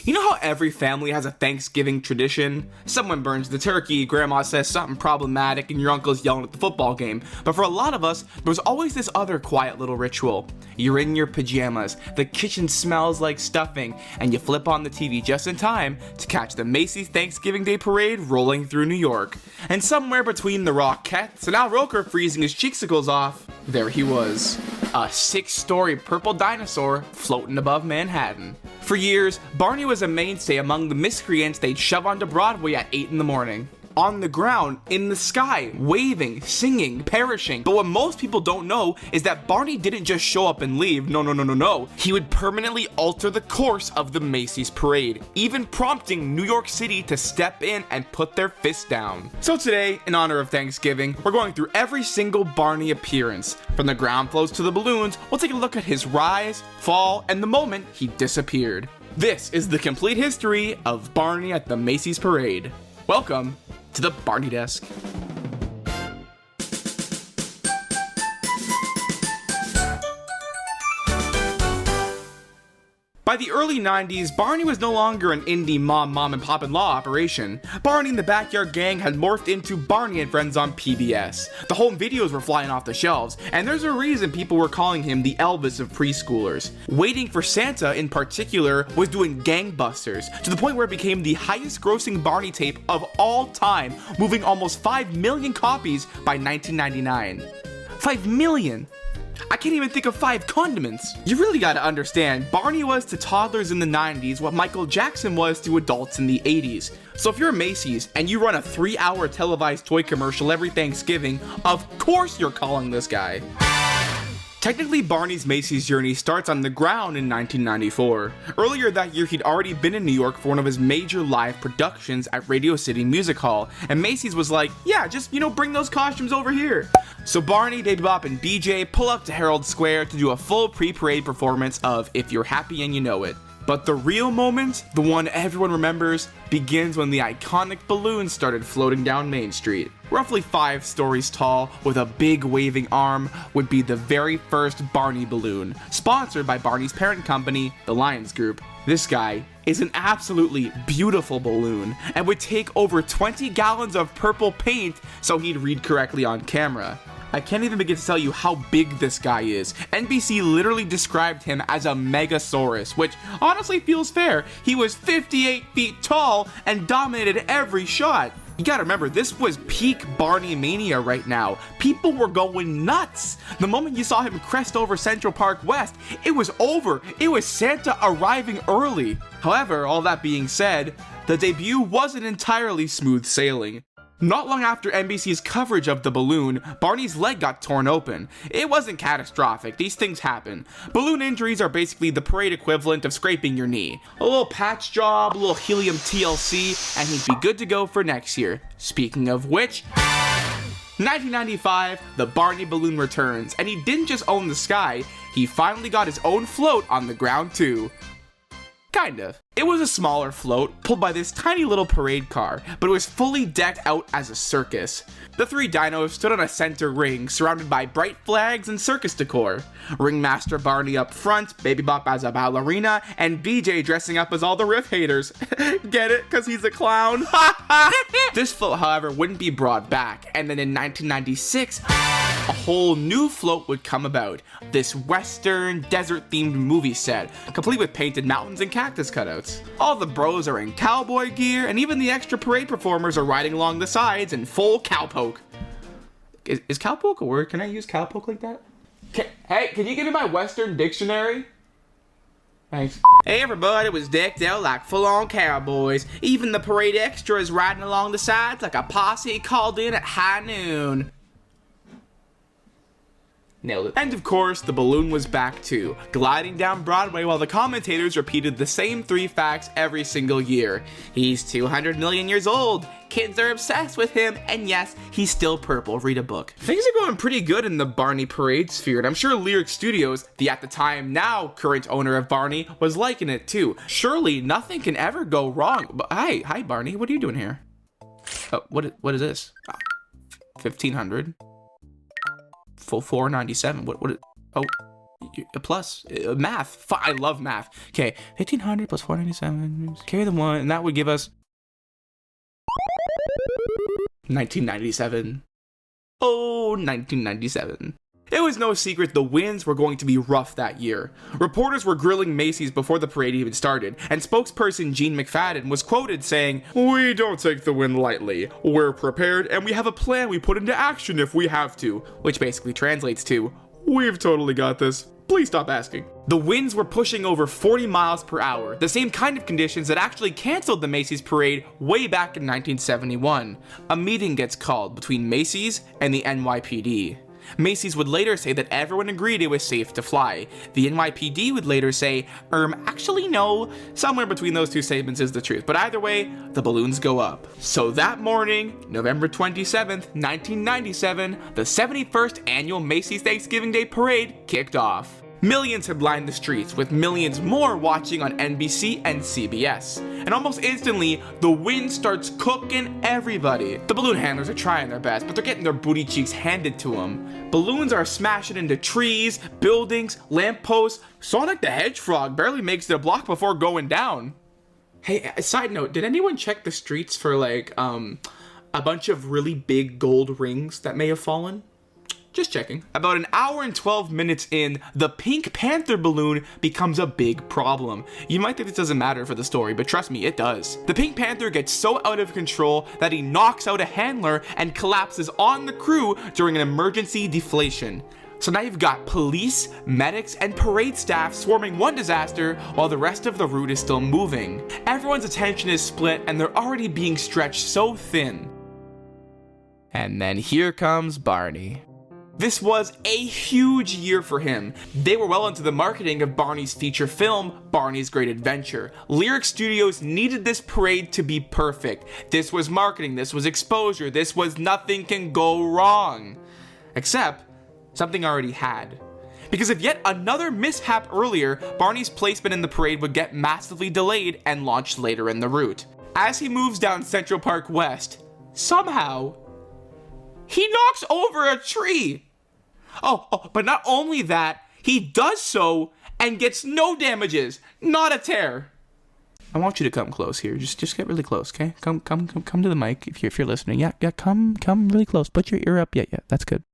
You know how every family has a Thanksgiving tradition? Someone burns the turkey, grandma says something problematic, and your uncle's yelling at the football game. But for a lot of us, there's always this other quiet little ritual. You're in your pajamas, the kitchen smells like stuffing, and you flip on the TV just in time to catch the Macy's Thanksgiving Day Parade rolling through New York. And somewhere between the Rockettes and Al Roker freezing his cheeksicles off, there he was. A 6-story purple dinosaur floating above Manhattan. For years, Barney was a mainstay among the miscreants they'd shove onto Broadway at 8 in the morning. On the ground, in the sky, waving, singing, perishing. But what most people don't know is that Barney didn't just show up and leave. No. He would permanently alter the course of the Macy's parade, even prompting New York City to step in and put their fists down. So today, in honor of Thanksgiving, we're going through every single Barney appearance. From the ground floats to the balloons, we'll take a look at his rise, fall, and the moment he disappeared. This is the complete history of Barney at the Macy's parade. Welcome to the Barney Desk. By the early 90s, Barney was no longer an indie mom and pop and law operation. Barney and the Backyard Gang had morphed into Barney and Friends on PBS. The home videos were flying off the shelves, and there's a reason people were calling him the Elvis of preschoolers. Waiting for Santa, in particular, was doing gangbusters, to the point where it became the highest grossing Barney tape of all time, moving almost 5 million copies by 1999. 5 million! I can't even think of 5 condiments. You really gotta understand, Barney was to toddlers in the 90s what Michael Jackson was to adults in the 80s. So if you're Macy's and you run a 3-hour televised toy commercial every Thanksgiving, of course you're calling this guy. Technically, Barney's Macy's journey starts on the ground in 1994. Earlier that year, he'd already been in New York for one of his major live productions at Radio City Music Hall, and Macy's was like, yeah, just, bring those costumes over here. So Barney, Baby Bop, and BJ pull up to Herald Square to do a full pre-parade performance of If You're Happy and You Know It. But the real moment, the one everyone remembers, begins when the iconic balloon started floating down Main Street. Roughly 5 stories tall, with a big waving arm, would be the very first Barney balloon, sponsored by Barney's parent company, the Lions Group. This guy is an absolutely beautiful balloon, and would take over 20 gallons of purple paint so he'd read correctly on camera. I can't even begin to tell you how big this guy is. NBC literally described him as a megasaurus, which honestly feels fair. He was 58 feet tall and dominated every shot. You gotta remember, this was peak Barney mania right now. People were going nuts. The moment you saw him crest over Central Park West, it was over. It was Santa arriving early. However, all that being said, the debut wasn't entirely smooth sailing. Not long after NBC's coverage of the balloon, Barney's leg got torn open. It wasn't catastrophic, these things happen. Balloon injuries are basically the parade equivalent of scraping your knee. A little patch job, a little helium TLC, and he'd be good to go for next year. Speaking of which, 1995, the Barney balloon returns, and he didn't just own the sky, he finally got his own float on the ground too. Kind of. It was a smaller float, pulled by this tiny little parade car, but it was fully decked out as a circus. The 3 dinos stood on a center ring, surrounded by bright flags and circus decor. Ringmaster Barney up front, Baby Bop as a ballerina, and BJ dressing up as all the riff haters. Get it? Cause he's a clown? This float, however, wouldn't be brought back, and then in 1996, a whole new float would come about. This western, desert-themed movie set, complete with painted mountains and cactus cutouts. All the bros are in cowboy gear, and even the extra parade performers are riding along the sides in full cowpoke. Is cowpoke a word? Can I use cowpoke like that? Hey, can you give me my western dictionary? Thanks. Everybody was decked out like full-on cowboys. Even the parade extras riding along the sides like a posse called in at high noon. Nailed it. And of course, the balloon was back too, gliding down Broadway while the commentators repeated the same 3 facts every single year. He's 200 million years old, kids are obsessed with him, and yes, he's still purple, read a book. Things are going pretty good in the Barney parade sphere, and I'm sure Lyric Studios, the at the time now current owner of Barney, was liking it too. Surely nothing can ever go wrong. But hi Barney, what are you doing here? Oh, what is this? 1500. Full 497. Oh, plus math. I love math. Okay, 1500 plus 497. Carry the 1, and that would give us 1997. Oh, 1997. It was no secret the winds were going to be rough that year. Reporters were grilling Macy's before the parade even started, and spokesperson Gene McFadden was quoted saying, "We don't take the wind lightly. We're prepared, and we have a plan we put into action if we have to," which basically translates to, "We've totally got this. Please stop asking." The winds were pushing over 40 miles per hour, the same kind of conditions that actually canceled the Macy's parade way back in 1971. A meeting gets called between Macy's and the NYPD. Macy's would later say that everyone agreed it was safe to fly. The NYPD would later say, actually no, somewhere between those two statements is the truth. But either way, the balloons go up. So that morning, November 27th, 1997, the 71st annual Macy's Thanksgiving Day Parade kicked off. Millions had lined the streets, with millions more watching on NBC and CBS. And almost instantly, the wind starts cooking everybody. The balloon handlers are trying their best, but they're getting their booty cheeks handed to them. Balloons are smashing into trees, buildings, lampposts. Sonic the Hedgehog barely makes their block before going down. Hey, side note, did anyone check the streets for a bunch of really big gold rings that may have fallen? Just checking. About an hour and 12 minutes in, the Pink Panther balloon becomes a big problem. You might think this doesn't matter for the story, but trust me, it does. The Pink Panther gets so out of control that he knocks out a handler and collapses on the crew during an emergency deflation. So now you've got police, medics, and parade staff swarming one disaster while the rest of the route is still moving. Everyone's attention is split and they're already being stretched so thin. And then here comes Barney. This was a huge year for him. They were well into the marketing of Barney's feature film, Barney's Great Adventure. Lyric Studios needed this parade to be perfect. This was marketing, this was exposure, this was nothing can go wrong. Except, something already had. Because of yet another mishap earlier, Barney's placement in the parade would get massively delayed and launched later in the route. As he moves down Central Park West, somehow, he knocks over a tree. But not only that, he does so and gets no damages, not a tear. I want you to come close here. Just get really close, okay? Come to the mic if you're listening. Yeah, come really close. Put your ear up. Yeah, that's good.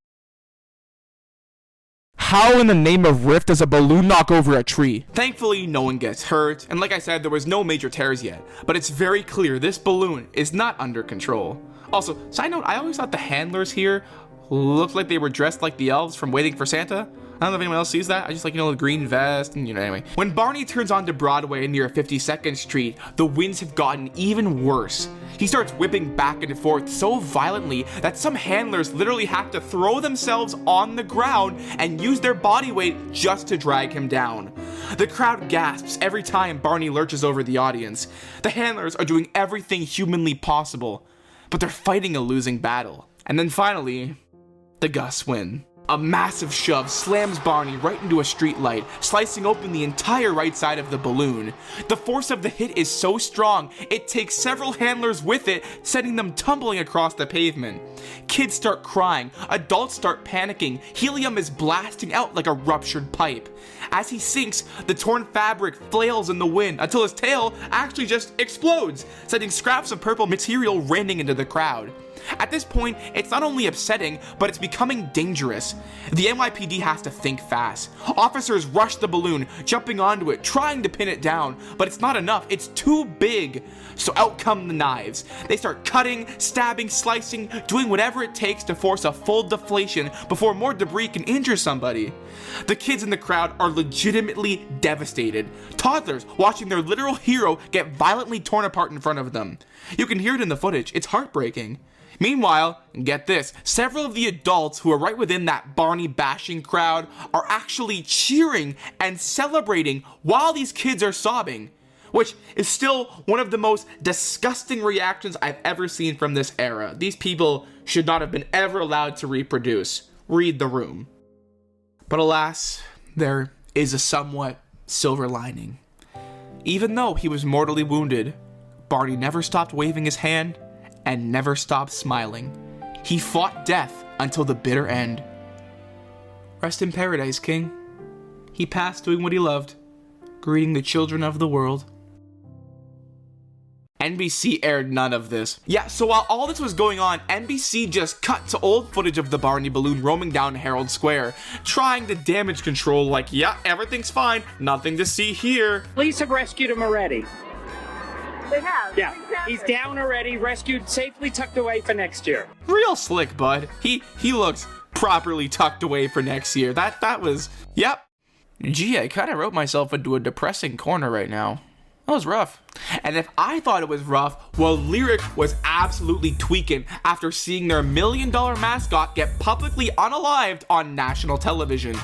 How in the name of Rift does a balloon knock over a tree? Thankfully, no one gets hurt, and like I said, there was no major tears yet. But it's very clear this balloon is not under control. Also, side note, I always thought the handlers here looked like they were dressed like the elves from Waiting for Santa. I don't know if anyone else sees that. I just like, the green vest and, anyway. When Barney turns onto Broadway near 52nd Street, the winds have gotten even worse. He starts whipping back and forth so violently that some handlers literally have to throw themselves on the ground and use their body weight just to drag him down. The crowd gasps every time Barney lurches over the audience. The handlers are doing everything humanly possible, but they're fighting a losing battle. And then finally, the gusts win. A massive shove slams Barney right into a streetlight, slicing open the entire right side of the balloon. The force of the hit is so strong, it takes several handlers with it, sending them tumbling across the pavement. Kids start crying, adults start panicking, helium is blasting out like a ruptured pipe. As he sinks, the torn fabric flails in the wind until his tail actually just explodes, sending scraps of purple material raining into the crowd. At this point, it's not only upsetting, but it's becoming dangerous. The NYPD has to think fast. Officers rush the balloon, jumping onto it, trying to pin it down, but it's not enough, it's too big. So out come the knives. They start cutting, stabbing, slicing, doing whatever it takes to force a full deflation before more debris can injure somebody. The kids in the crowd are legitimately devastated. Toddlers watching their literal hero get violently torn apart in front of them. You can hear it in the footage, it's heartbreaking. Meanwhile, get this, several of the adults who are right within that Barney bashing crowd are actually cheering and celebrating while these kids are sobbing, which is still one of the most disgusting reactions I've ever seen from this era. These people should not have been ever allowed to reproduce. Read the room. But alas, there is a somewhat silver lining. Even though he was mortally wounded, Barney never stopped waving his hand and never stopped smiling. He fought death until the bitter end. Rest in paradise, King. he passed doing what he loved, greeting the children of the world. NBC aired none of this. Yeah, so while all this was going on, NBC just cut to old footage of the Barney balloon roaming down Herald Square, trying to damage control like, yeah, everything's fine, nothing to see here. Police have rescued him already. They have? Yeah, Exactly. he's down already, rescued, safely tucked away for next year. Real slick, bud. He looks properly tucked away for next year. That was, yep. Gee, I kind of wrote myself into a depressing corner right now. That was rough. And if I thought it was rough, well, Lyric was absolutely tweaking after seeing their $1 million mascot get publicly unalived on national television.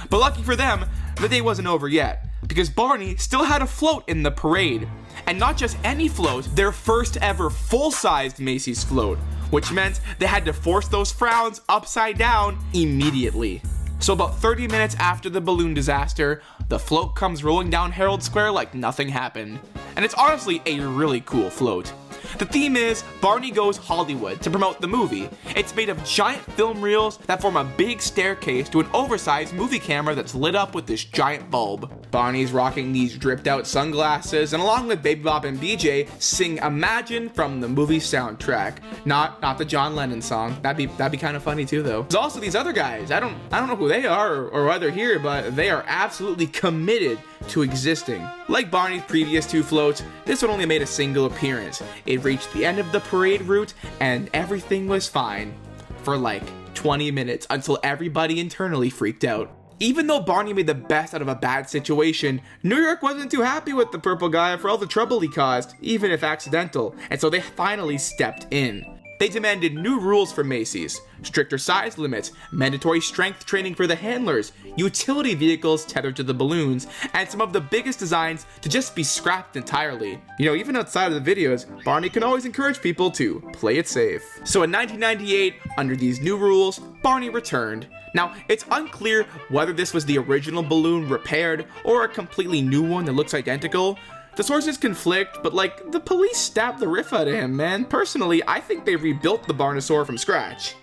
But lucky for them, the day wasn't over yet, because Barney still had a float in the parade. And not just any float, their first ever full-sized Macy's float, which meant they had to force those frowns upside down immediately. So about 30 minutes after the balloon disaster, the float comes rolling down Herald Square like nothing happened. And it's honestly a really cool float. The theme is Barney Goes Hollywood to promote the movie. It's made of giant film reels that form a big staircase to an oversized movie camera that's lit up with this giant bulb. Barney's rocking these dripped out sunglasses, and along with Baby Bop and BJ, sing Imagine from the movie soundtrack. Not the John Lennon song. That'd be kind of funny too, though. There's also these other guys. I don't know who they are or why they're here, but they are absolutely committed to existing. Like Barney's previous two floats, this one only made a single appearance. It reached the end of the parade route and everything was fine for like 20 minutes until everybody internally freaked out. Even though Barney made the best out of a bad situation, New York wasn't too happy with the purple guy for all the trouble he caused, even if accidental, and so they finally stepped in. They demanded new rules for Macy's, stricter size limits, mandatory strength training for the handlers, utility vehicles tethered to the balloons, and some of the biggest designs to just be scrapped entirely. You know, even outside of the videos, Barney can always encourage people to play it safe. So in 1998, under these new rules, Barney returned. Now, it's unclear whether this was the original balloon repaired or a completely new one that looks identical. The sources conflict, but like, the police stabbed the riff out of him, man. Personally, I think they rebuilt the Barnosaur from scratch.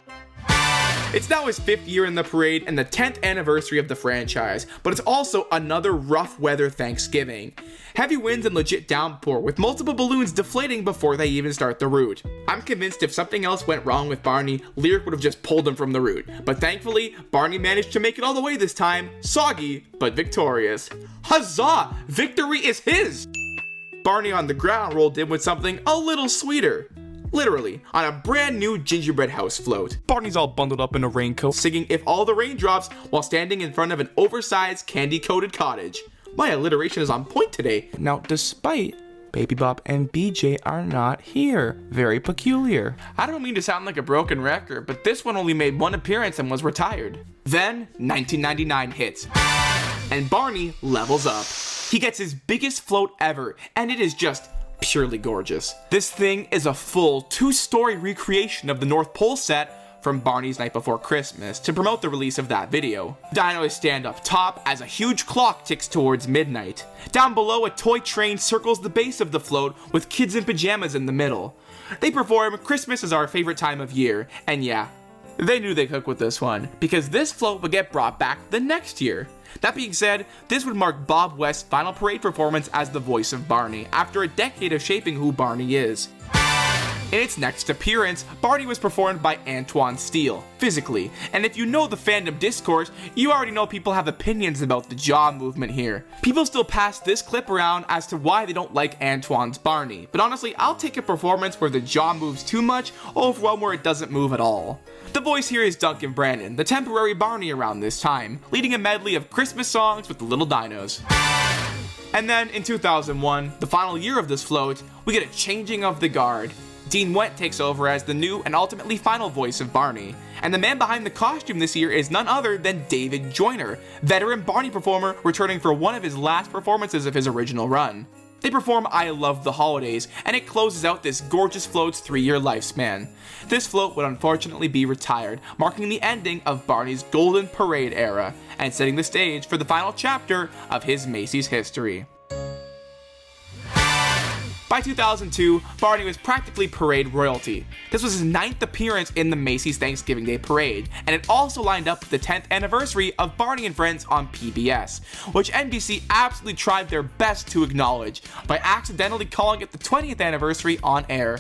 It's now his 5th year in the parade and the 10th anniversary of the franchise, but it's also another rough weather Thanksgiving. Heavy winds and legit downpour, with multiple balloons deflating before they even start the route. I'm convinced if something else went wrong with Barney, Lyric would have just pulled him from the route. But thankfully, Barney managed to make it all the way this time, soggy, but victorious. Huzzah! Victory is his! Barney on the ground rolled in with something a little sweeter. Literally, on a brand new gingerbread house float. Barney's all bundled up in a raincoat, singing If All the Rain Drops while standing in front of an oversized candy-coated cottage. My alliteration is on point today. Now, despite Baby Bop and BJ are not here. Very peculiar. I don't mean to sound like a broken record, but this one only made one appearance and was retired. Then, 1999 hits, and Barney levels up. He gets his biggest float ever, and it is just purely gorgeous. This thing is a full 2-story recreation of the North Pole set from Barney's Night Before Christmas to promote the release of that video. Dinos stand up top as a huge clock ticks towards midnight. Down below, a toy train circles the base of the float with kids in pajamas in the middle. They perform Christmas is our favorite time of year, and yeah, they knew they cooked with this one, because this float would get brought back the next year. That being said, this would mark Bob West's final parade performance as the voice of Barney, after a decade of shaping who Barney is. In its next appearance, Barney was performed by Antoine Steele, physically, and if you know the fandom discourse, you already know people have opinions about the jaw movement here. People still pass this clip around as to why they don't like Antoine's Barney, but honestly, I'll take a performance where the jaw moves too much over one where it doesn't move at all. The voice here is Duncan Brandon, the temporary Barney around this time, leading a medley of Christmas songs with the little dinos. And then, in 2001, the final year of this float, we get a changing of the guard. Dean Went takes over as the new and ultimately final voice of Barney. And the man behind the costume this year is none other than David Joyner, veteran Barney performer returning for one of his last performances of his original run. They perform I Love the Holidays, and it closes out this gorgeous float's 3-year lifespan. This float would unfortunately be retired, marking the ending of Barney's Golden Parade era, and setting the stage for the final chapter of his Macy's history. By 2002, Barney was practically parade royalty. This was his 9th appearance in the Macy's Thanksgiving Day Parade, and it also lined up with the 10th anniversary of Barney and Friends on PBS, which NBC absolutely tried their best to acknowledge by accidentally calling it the 20th anniversary on air.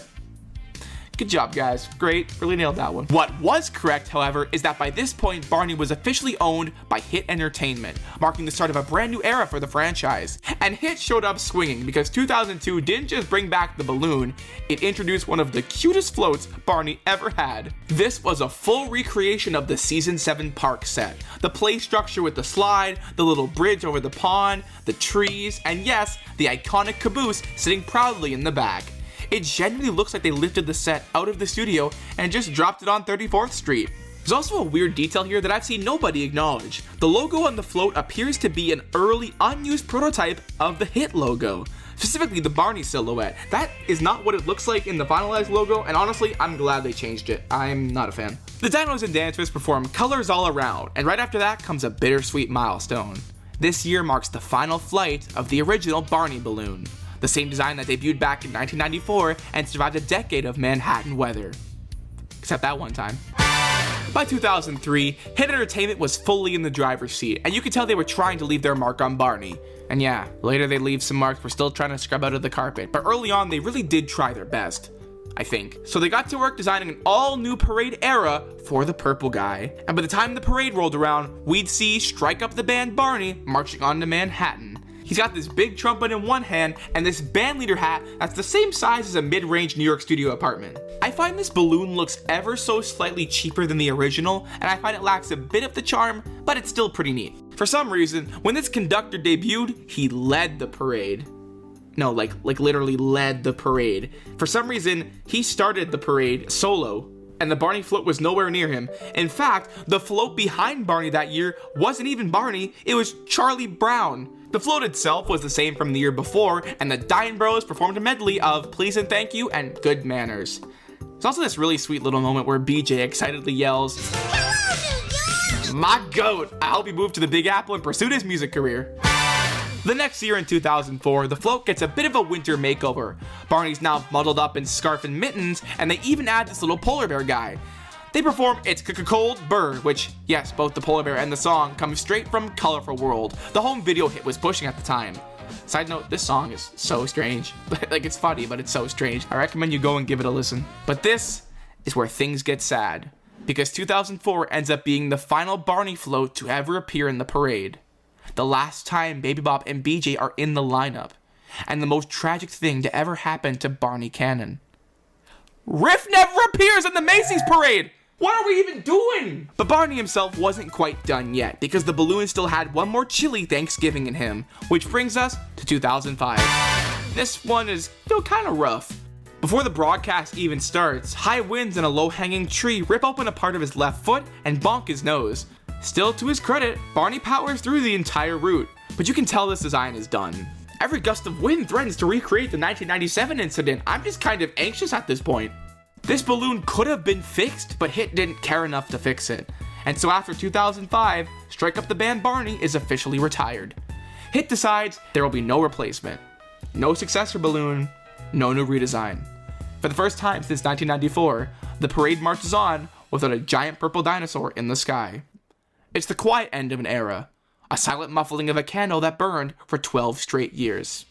Good job, guys. Great. Really nailed that one. What was correct, however, is that by this point, Barney was officially owned by Hit Entertainment, marking the start of a brand new era for the franchise. And Hit showed up swinging because 2002 didn't just bring back the balloon, it introduced one of the cutest floats Barney ever had. This was a full recreation of the Season 7 park set. The play structure with the slide, the little bridge over the pond, the trees, and yes, the iconic caboose sitting proudly in the back. It genuinely looks like they lifted the set out of the studio and just dropped it on 34th Street. There's also a weird detail here that I've seen nobody acknowledge. The logo on the float appears to be an early unused prototype of the Hit logo, specifically the Barney silhouette. That is not what it looks like in the finalized logo, and honestly, I'm glad they changed it. I'm not a fan. The dinos and dancers perform Colors All Around, and right after that comes a bittersweet milestone. This year marks the final flight of the original Barney balloon, the same design that debuted back in 1994 and survived a decade of Manhattan weather. Except that one time. By 2003, Hit Entertainment was fully in the driver's seat, and you could tell they were trying to leave their mark on Barney. And yeah, later they leave some marks we're still trying to scrub out of the carpet, but early on they really did try their best, I think. So they got to work designing an all-new parade era for the purple guy. And by the time the parade rolled around, we'd see Strike Up the Band Barney marching on to Manhattan. He's got this big trumpet in one hand and this bandleader hat that's the same size as a mid-range New York studio apartment. I find this balloon looks ever so slightly cheaper than the original, and I find it lacks a bit of the charm, but it's still pretty neat. For some reason, when this conductor debuted, he led the parade. No, like literally led the parade. For some reason, he started the parade solo, and the Barney float was nowhere near him. In fact, the float behind Barney that year wasn't even Barney, it was Charlie Brown. The float itself was the same from the year before, and the Dine Bros performed a medley of Please and Thank You and Good Manners. There's also this really sweet little moment where BJ excitedly yells, "My goat! I hope he moved to the Big Apple and pursued his music career." The next year in 2004, the float gets a bit of a winter makeover. Barney's now muddled up in scarf and mittens, and they even add this little polar bear guy. They perform It's Cold Bird, which, yes, both the polar bear and the song come straight from Colorful World, the home video Hit was pushing at the time. Side note, this song is so strange. Like, it's funny, but it's so strange. I recommend you go and give it a listen. But this is where things get sad, because 2004 ends up being the final Barney float to ever appear in the parade. The last time Baby Bop and BJ are in the lineup, and the most tragic thing to ever happen to Barney canon. Riff never appears in the Macy's parade! What are we even doing? But Barney himself wasn't quite done yet, because the balloon still had one more chilly Thanksgiving in him, which brings us to 2005. This one is still kind of rough. Before the broadcast even starts, high winds and a low-hanging tree rip open a part of his left foot and bonk his nose. Still, to his credit, Barney powers through the entire route, but you can tell this design is done. Every gust of wind threatens to recreate the 1997 incident. I'm just kind of anxious at this point. This balloon could have been fixed, but Hit didn't care enough to fix it. And so after 2005, Strike Up the Band Barney is officially retired. Hit decides there will be no replacement, no successor balloon, no new redesign. For the first time since 1994, the parade marches on without a giant purple dinosaur in the sky. It's the quiet end of an era, a silent muffling of a candle that burned for 12 straight years.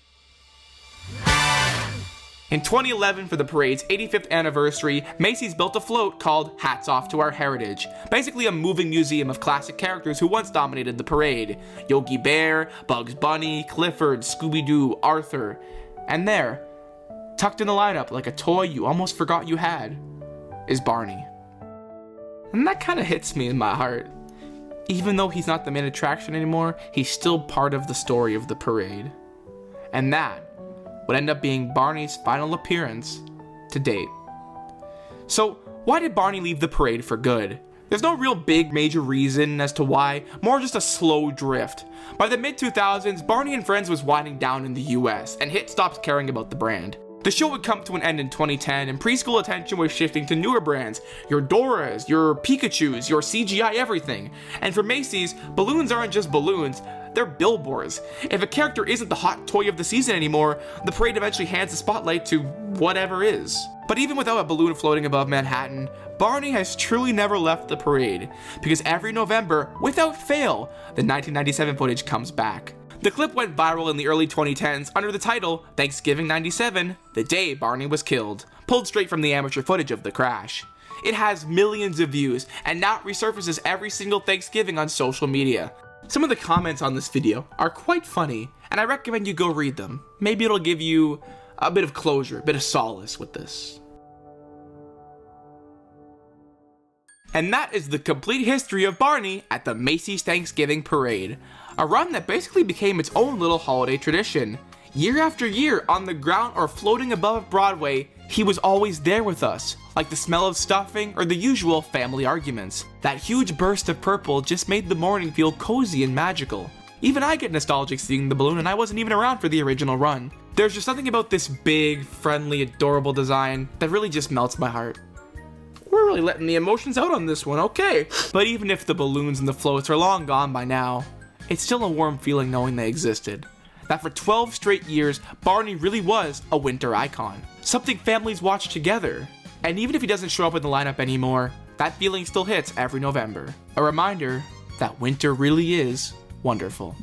In 2011, for the parade's 85th anniversary, Macy's built a float called Hats Off to Our Heritage, basically a moving museum of classic characters who once dominated the parade. Yogi Bear, Bugs Bunny, Clifford, Scooby-Doo, Arthur. And there, tucked in the lineup like a toy you almost forgot you had, is Barney. And that kind of hits me in my heart. Even though he's not the main attraction anymore, he's still part of the story of the parade. And that would end up being Barney's final appearance to date. So, why did Barney leave the parade for good? There's no real big major reason as to why, more just a slow drift. By the mid-2000s, Barney and Friends was winding down in the US, and Hit stopped caring about the brand. The show would come to an end in 2010, and preschool attention was shifting to newer brands, your Doras, your Pikachus, your CGI everything. And for Macy's, balloons aren't just balloons, they're billboards. If a character isn't the hot toy of the season anymore, the parade eventually hands the spotlight to whatever is. But even without a balloon floating above Manhattan, Barney has truly never left the parade, because every November, without fail, the 1997 footage comes back. The clip went viral in the early 2010s under the title Thanksgiving 97, the day Barney was killed, pulled straight from the amateur footage of the crash. It has millions of views and now resurfaces every single Thanksgiving on social media. Some of the comments on this video are quite funny, and I recommend you go read them. Maybe it'll give you a bit of closure, a bit of solace with this. And that is the complete history of Barney at the Macy's Thanksgiving Parade, a run that basically became its own little holiday tradition. Year after year, on the ground or floating above Broadway, he was always there with us, like the smell of stuffing or the usual family arguments. That huge burst of purple just made the morning feel cozy and magical. Even I get nostalgic seeing the balloon, and I wasn't even around for the original run. There's just something about this big, friendly, adorable design that really just melts my heart. We're really letting the emotions out on this one, okay. But even if the balloons and the floats are long gone by now, it's still a warm feeling knowing they existed. That for 12 straight years, Barney really was a winter icon. Something families watch together. And even if he doesn't show up in the lineup anymore, that feeling still hits every November. A reminder that winter really is wonderful.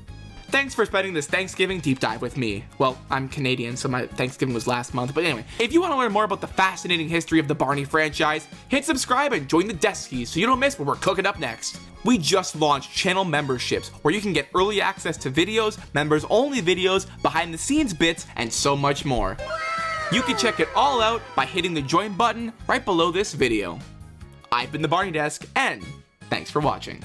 Thanks for spending this Thanksgiving deep dive with me. Well, I'm Canadian, so my Thanksgiving was last month, but anyway. If you want to learn more about the fascinating history of the Barney franchise, hit subscribe and join the Deskies so you don't miss what we're cooking up next. We just launched channel memberships, where you can get early access to videos, members-only videos, behind-the-scenes bits, and so much more. You can check it all out by hitting the join button right below this video. I've been the Barney Desk, and thanks for watching.